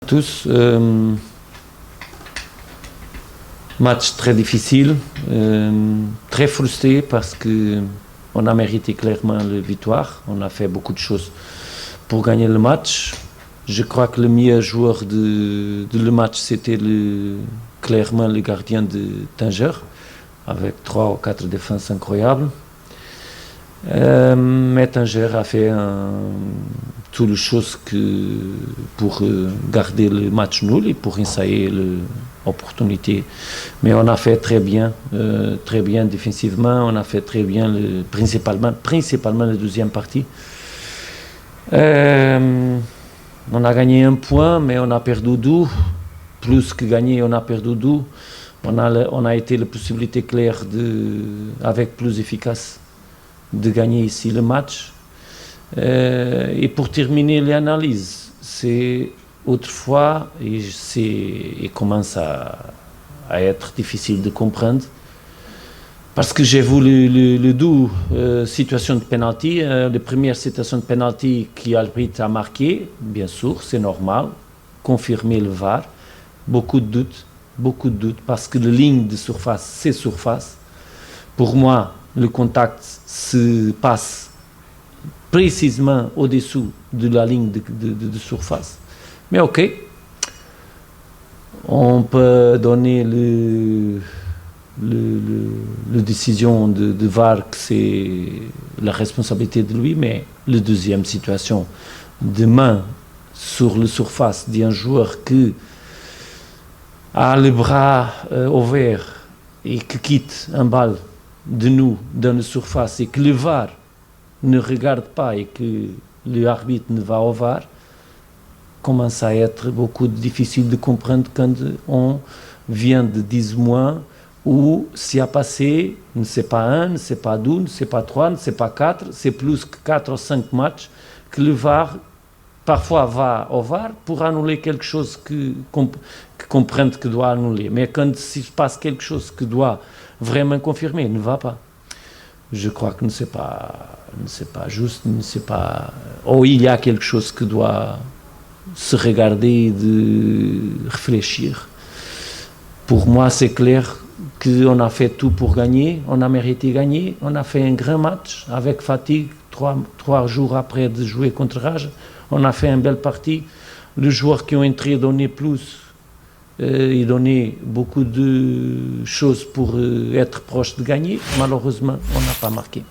Tous, match très difficile, très frustré parce que on a mérité clairement la victoire. On a fait beaucoup de choses pour gagner le match. Je crois que le meilleur joueur de le match, c'était clairement le gardien de Tanger, avec 3 ou 4 défenses incroyables. Mais Tanger a fait toutes les choses pour garder le match nul et pour essayer l'opportunité. Mais on a fait très bien défensivement, on a fait très bien, principalement la deuxième partie. On a gagné 1 point, mais on a perdu 2. Plus que gagné, on a perdu 2. On a été la possibilité claire avec plus efficace de gagner ici le match. Et pour terminer l'analyse, c'est autrefois, et commence à être difficile de comprendre, parce que j'ai vu les deux situations de penalty. La première situation de penalty qui l'arbitre a marqué, bien sûr, c'est normal, confirmer le VAR, beaucoup de doutes, parce que la ligne de surface, c'est surface. Pour moi, le contact se passe précisément au-dessous de la ligne de surface. Mais ok, on peut donner la décision de VAR que c'est la responsabilité de lui, mais la deuxième situation, de main sur la surface d'un joueur qui a le bras ouvert et qui quitte un balle de nous dans la surface et que le VAR ne regarde pas et que l'arbitre ne va au VAR, commence à être beaucoup difficile de comprendre quand on vient de 10 mois où s'il a passé, ne c'est pas 1, ne c'est pas 2, ne c'est pas 3, ne c'est pas 4, c'est plus que 4 ou 5 matchs que le VAR parfois va au VAR pour annuler quelque chose que comprend que doit annuler. Mais quand il se passe quelque chose que doit vraiment confirmer, il ne va pas. Je crois que ce n'est pas juste, ou il y a quelque chose que doit se regarder, de réfléchir. Pour moi, c'est clair qu'on a fait tout pour gagner, on a mérité gagner, on a fait un grand match avec fatigue, 3 jours après de jouer contre Rage, on a fait une belle partie. Les joueurs qui ont entré donné plus, ils donnaient beaucoup de choses pour être proches de gagner. Malheureusement, on n'a pas marqué.